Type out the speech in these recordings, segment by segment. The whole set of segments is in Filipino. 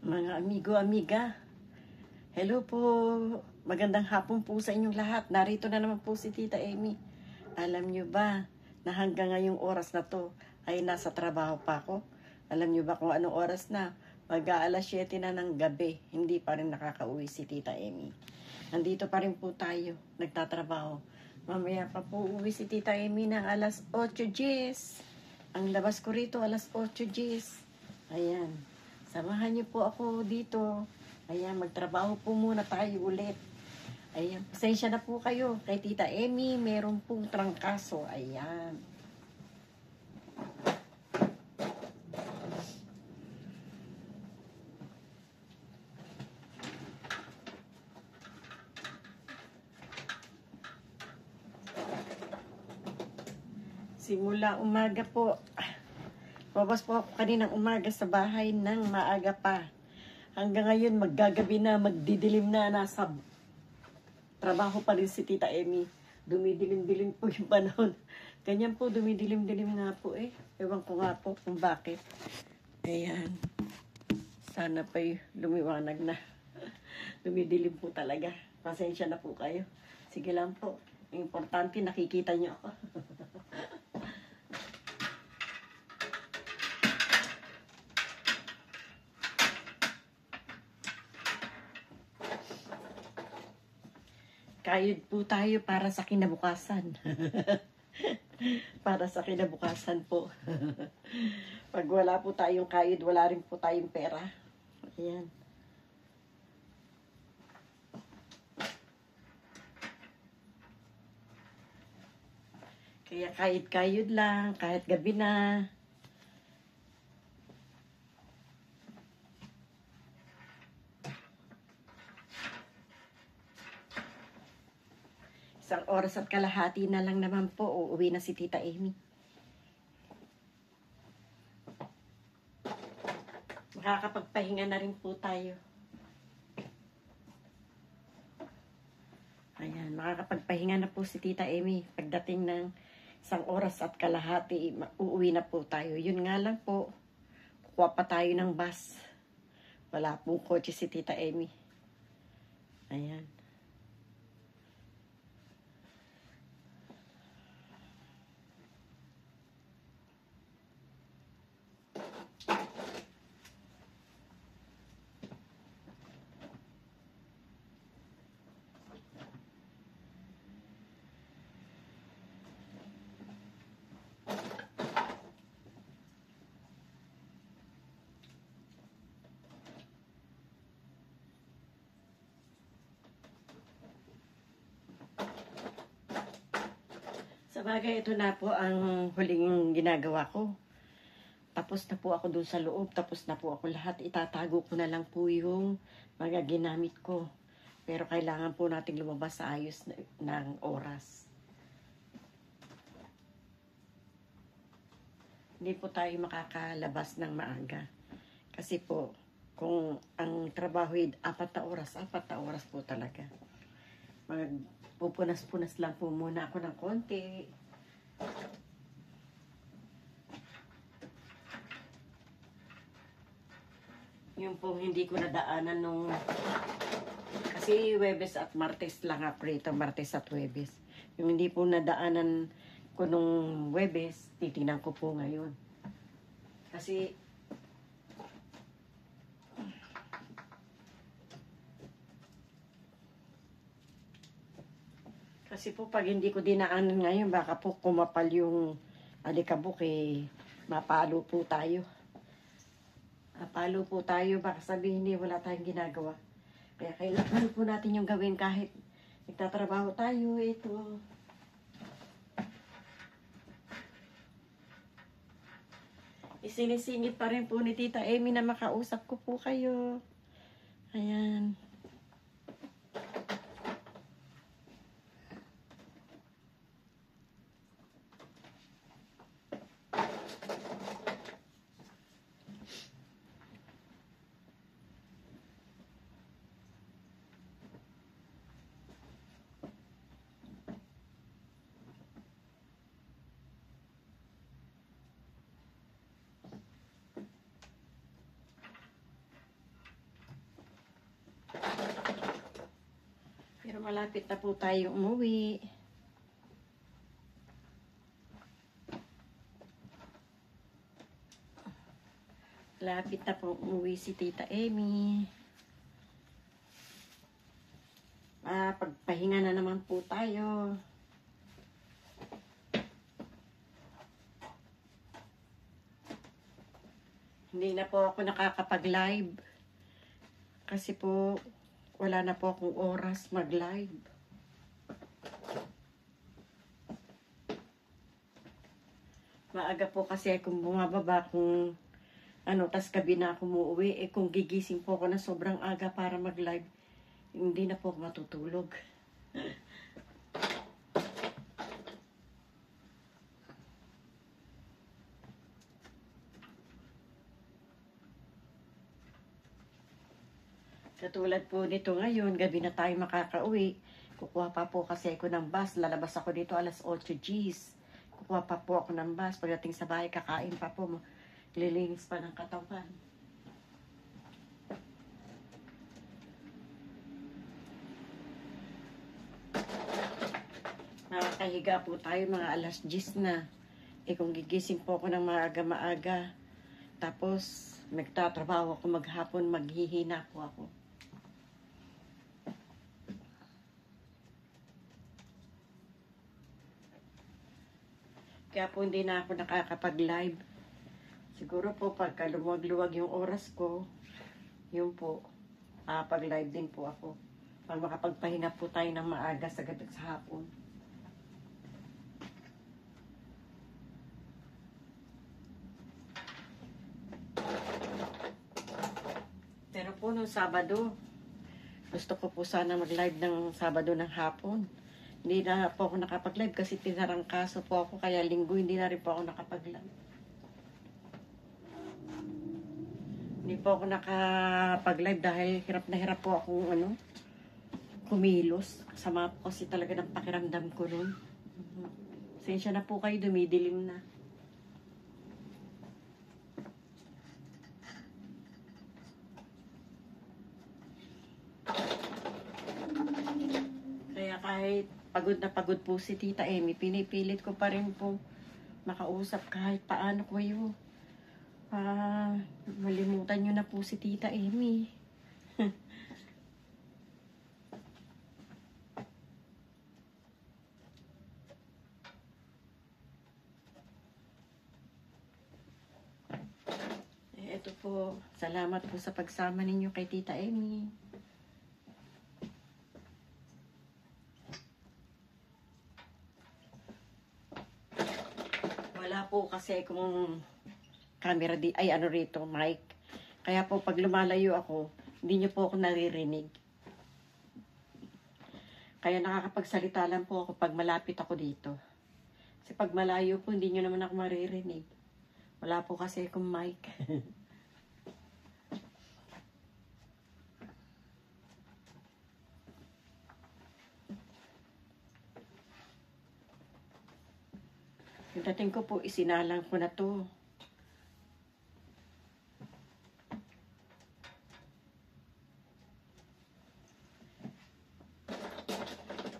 Mga amigo, amiga, hello po. Magandang hapon po sa inyong lahat. Narito na naman po si Tita Amy. Alam nyo ba na hanggang ngayong oras na to ay nasa trabaho pa ako? Alam nyo ba kung anong oras na? Mag-aalas 7 na ng gabi, hindi pa rin nakakauwi si Tita Amy. Nandito pa rin po tayo, nagtatrabaho. Mamaya pa po uwi si Tita Amy ng alas 8:10. Ang labas ko rito alas 8:10. Ayan. Samahan niyo po ako dito. Ayan, magtrabaho po muna tayo ulit. Ayan, pasensya na po kayo. Kay Tita Amy, meron pong trangkaso. Ayan. Simula umaga po. Babas po ako kaninang umaga sa bahay ng maaga pa. Hanggang ngayon, maggagabi na, magdidilim na, nasa trabaho pa rin si Tita Amy. Dumidilim-dilim po yung panahon. Ganyan po, dumidilim-dilim nga po eh. Ewan ko nga po kung bakit. Ayan. Sana pa lumiwanag na. Dumidilim po talaga. Pasensya na po kayo. Sige lang po. Importante, nakikita niyo ako. Kayod po tayo para sa kinabukasan. Para sa kinabukasan po. Pag wala po tayong kayod, wala rin po tayong pera. Ayan. Kaya kayod lang, kahit gabi na. Isang oras at kalahati na lang naman po, uuwi na si Tita Amy. Makakapagpahinga na rin po tayo. Ayan, makakapagpahinga na po si Tita Amy. Pagdating ng isang oras at kalahati, uuwi na po tayo. Yun nga lang po, kukuha pa tayo ng bus. Wala pong kotse si Tita Amy. Ayan. Sabagay, ito na po ang huling ginagawa ko. Tapos na po ako dun sa loob, tapos na po ako lahat. Itatago ko na lang po yung mga ginamit ko. Pero kailangan po nating lumabas sa ayos ng oras. Hindi po tayo makakalabas ng maaga. Kasi po, kung ang trabaho ay 4 na oras po talaga. Magpupunas-punas lang po muna ako ng konti. Yung po hindi ko nadaanan nung... Kasi Huwebes at Martes lang ako rito, Martes at Huwebes. Yung hindi po nadaanan ko nung Huwebes, titingnan ko po ngayon. Kasi... Kasi po pag hindi ko dinaanan ngayon, baka po kumapal yung alikabok eh, mapalo po tayo. Mapalo po tayo, baka sabihin wala tayong ginagawa. Kaya kailangan po natin yung gawin kahit nagtatrabaho tayo, ito. Isinisingit pa rin po ni Tita Amy na makausap ko po kayo. Ayan. malapit na po tayo umuwi. Malapit na po umuwi si Tita Amy. Pagpahinga na naman po tayo. Hindi na po ako nakakapag-live. Kasi po, wala na po akong oras mag-live. Maaga po kasi akong bumababa kung tas gabi na ako umuwi. Kung gigising po ako na sobrang aga para mag-live, hindi na po ako matutulog. Katulad po nito ngayon, gabi na tayo makakauwi. Kukuha pa po kasi ako ng bus. Lalabas ako dito alas 8 Gs. Kukuha pa po ako ng bus. Pagdating sa bahay, kakain pa po. Lilinis pa ng katawan. Nakakahiga po tayo mga alas 10 na. Kung gigising po ako ng maaga-maaga, tapos nagtatrabaho ako maghapon, maghihina po ako. Kaya po hindi na ako nakakapag-live. Siguro po pagka luwag-luwag yung oras ko, yun po, pag-live din po ako. Pag makapagpahinga po tayo ng maaga sa gabi sa hapon. Pero po nung Sabado, gusto ko po sana mag-live ng Sabado ng hapon. Hindi na po ako nakapag-live kasi tinarangkaso po ako, kaya linggo hindi na rin po ako nakapag-live. Hindi po ako nakapag-live dahil hirap na hirap po akong kumilos. Kasama po kasi talaga ng pakiramdam ko nun. Sensya na po kayo, dumidilim na. Kaya kahit pagod na pagod po si Tita Amy, pinipilit ko pa rin po makausap kahit paano ko yun. Malimutan nyo na po si Tita Amy. Ito po, salamat po sa pagsama ninyo kay Tita Amy. Wala po kasi kung camera rito, mic. Kaya po pag lumalayo ako, hindi nyo po ako naririnig. Kaya nakakapagsalita lang po ako pag malapit ako dito. Kasi pag malayo po, hindi nyo naman ako maririnig. Wala po kasi akong mic. Yung dating ko po, isinalang ko na to.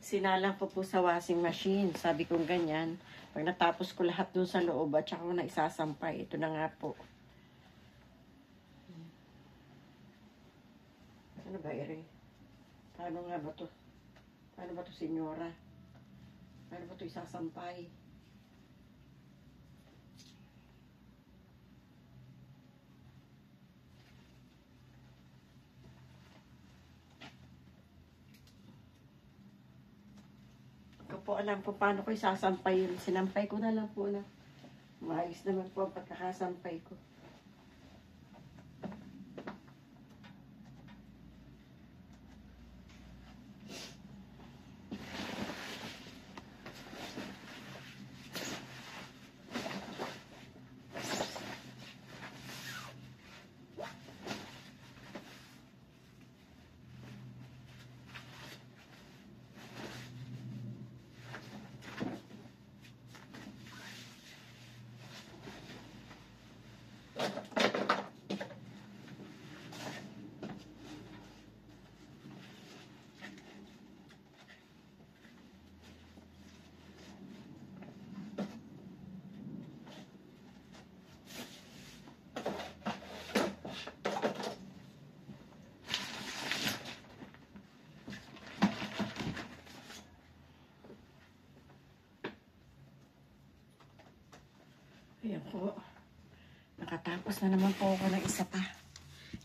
Sinalang ko po sa washing machine. Sabi kong ganyan. Pag natapos ko lahat dun sa loob at saka ko na isasampay. Ito na nga po. Ano ba, Ere? Paano nga ba to? Paano ba to, senyora? Paano ba to isasampay? Po alam po paano ko isasampay yun. Sinampay ko na lang po na maayos naman po ang pagkakasampay ko. Ayan po. Nakatapos na naman po ako ng isa pa.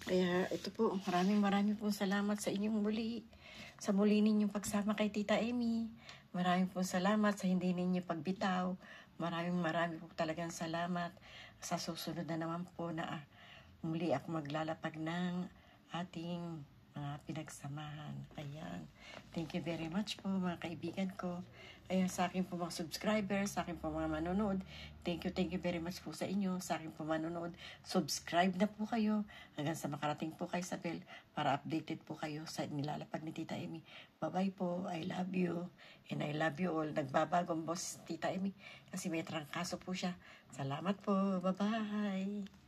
Kaya ito po, maraming po salamat sa inyong muli. Sa muli ninyong pagsama kay Tita Amy. Maraming po salamat sa hindi ninyo pagbitaw. Maraming po talagang salamat. Sa susunod na naman po na muli ako maglalapag ng ating mga pinagsamahan. Ayan. Thank you very much po mga kaibigan ko. Ayan, sa akin po mga subscribers, sa akin po mga manonood. Thank you very much po sa inyo. Sa akin po manonood. Subscribe na po kayo hanggang sa makarating po kay Isabel para updated po kayo sa nilalapag ni Tita Amy. Bye-bye po. I love you. And I love you all. Nagbabago ang boss Tita Amy kasi may trangkaso po siya. Salamat po. Bye-bye.